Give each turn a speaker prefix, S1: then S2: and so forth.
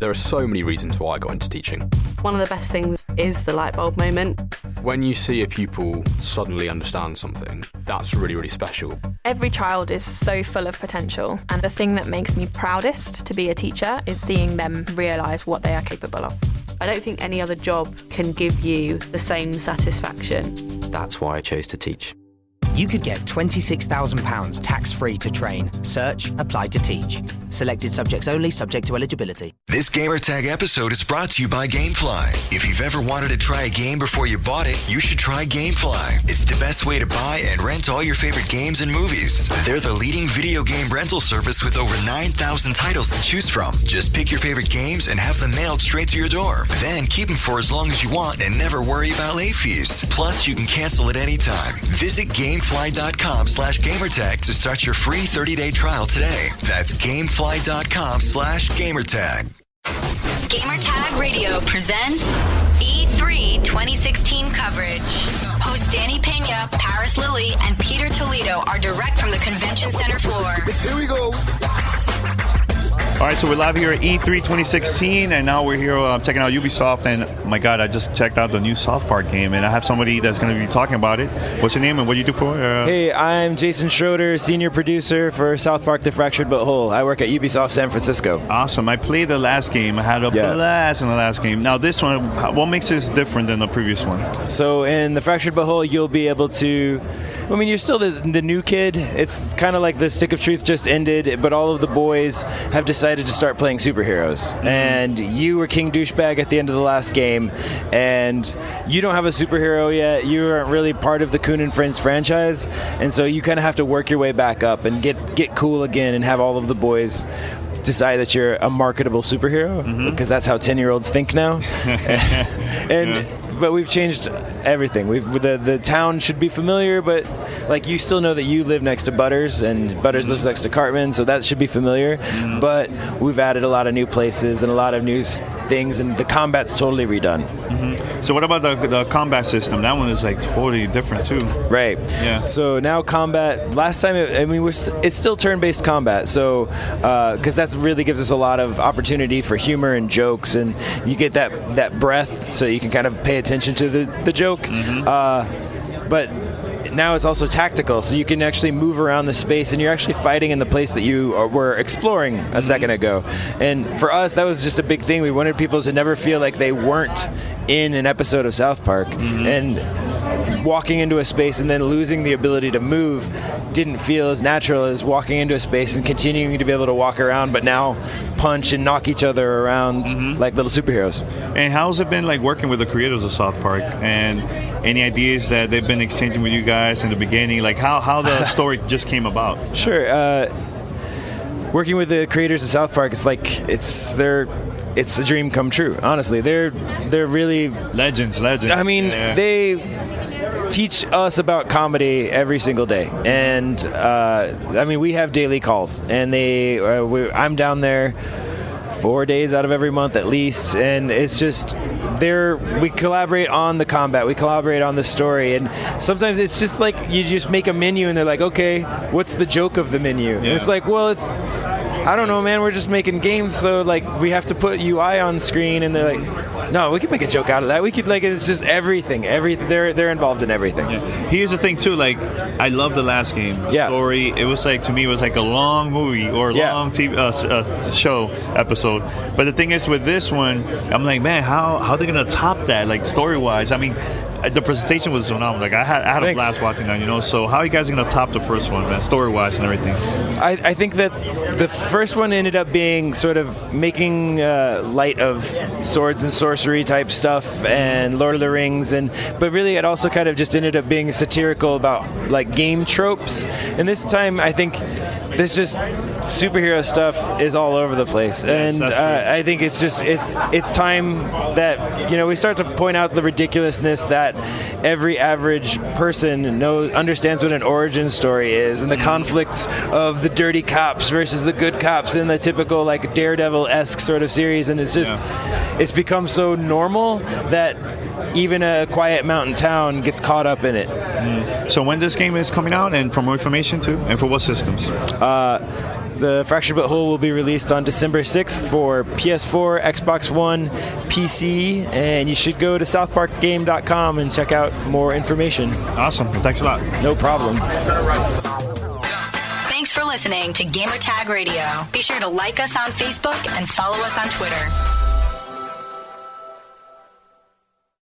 S1: there are so many reasons why I got into teaching.
S2: One of the best things is the light bulb moment.
S1: When you see a pupil suddenly understand something, that's really, really special.
S3: Every child is so full of potential, and the thing that makes me proudest to be a teacher is seeing them realise what they are capable of.
S2: I don't think any other job can give you the same satisfaction.
S4: That's why I chose to teach.
S5: You could get £26,000 tax-free to train. Search Apply to Teach. Selected subjects only, subject to eligibility.
S6: This Gamertag episode is brought to you by Gamefly. If you've ever wanted to try a game before you bought it, you should try Gamefly. It's the best way to buy and rent all your favorite games and movies. They're the leading video game rental service with over 9,000 titles to choose from. Just pick your favorite games and have them mailed straight to your door. Then keep them for as long as you want and never worry about late fees. Plus, you can cancel at any time. Visit Gamefly.com/gamertag to start your free 30-day trial today. That's Gamefly.com/gamertag.
S7: Gamertag Radio presents E3 2016 coverage. Hosts Danny Pena, Paris Lilly, and Peter Toledo are direct from the convention center floor.
S8: Here we go.
S9: All right, so we're live here at E3 2016, and now we're here checking out Ubisoft, and my God, I just checked out the new South Park game, and I have somebody that's going to be talking about it. What's your name and what do you do for?
S10: Hey, I'm Jason Schroeder, senior producer for South Park: The Fractured But Whole. I work at Ubisoft San Francisco.
S9: Awesome. I played the last game. I had a blast in the last game. Now this one, what makes this different than the previous one?
S10: So in The Fractured But Whole, you'll be able to... I mean, you're still the new kid. It's kind of like the Stick of Truth just ended, but all of the boys have decided to start playing superheroes. Mm-hmm. And you were King Douchebag at the end of the last game, and you don't have a superhero yet. You aren't really part of the Coon and Friends franchise, and so you kind of have to work your way back up and get cool again and have all of the boys decide that you're a marketable superhero, because that's how 10-year-olds think now. But we've changed everything. The town should be familiar, but like you still know that you live next to Butters, and Butters lives next to Cartman, so that should be familiar. But we've added a lot of new places and a lot of new things, and the combat's totally redone.
S9: So what about the combat system? That one is like totally different too.
S10: Right. Yeah. So now combat. Last time, it's still turn-based combat. So because that really gives us a lot of opportunity for humor and jokes, and you get that breath, so you can kind of pay attention to the joke. But now it's also tactical, so you can actually move around the space, and you're actually fighting in the place that you were exploring a second ago. And for us, that was just a big thing. We wanted people to never feel like they weren't in an episode of South Park. And walking into a space and then losing the ability to move didn't feel as natural as walking into a space and continuing to be able to walk around, but now punch and knock each other around like little superheroes.
S9: And how's it been like working with the creators of South Park, and any ideas that they've been exchanging with you guys in the beginning, like how the story just came about?
S10: Sure. Working with the creators of South Park, it's a dream come true. Honestly, they're really
S9: legends.
S10: I mean, they teach us about comedy every single day, and I mean, we have daily calls, and I'm down there 4 days out of every month at least, and it's just we collaborate on the combat, we collaborate on the story, and sometimes it's just like you just make a menu and they're like, okay, what's the joke of the menu? And it's like, well, I don't know, man, we're just making games, so like we have to put UI on screen, and they're like, no, we can make a joke out of that. We could, like, it's just everything. They're involved in everything.
S9: Yeah. Here's the thing too, like, I love the last game. The story, it was like, to me, it was like a long movie or a long TV show episode. But the thing is, with this one, I'm like, man, how are they gonna top that, like, story-wise? I mean, the presentation was phenomenal. Like, I had a blast watching that, So how are you guys going to top the first one, man, story-wise and everything?
S10: I think that the first one ended up being sort of making light of swords and sorcery type stuff and Lord of the Rings, but really it also kind of just ended up being satirical about like game tropes. And this time, I think this just superhero stuff is all over the place, and I think it's just it's time that we start to point out the ridiculousness that every average person understands what an origin story is, and the conflicts of the dirty cops versus the good cops in the typical like Daredevil-esque sort of series, and it's just it's become so normal that even a quiet mountain town gets caught up in it.
S9: So when this game is coming out, and for more information too, and for what systems?
S10: The Fractured But Whole will be released on December 6th for PS4, Xbox One, PC, and you should go to southparkgame.com and check out more information.
S9: Awesome. Thanks a lot.
S10: No problem.
S7: Thanks for listening to Gamertag Radio. Be sure to like us on Facebook and follow us on Twitter.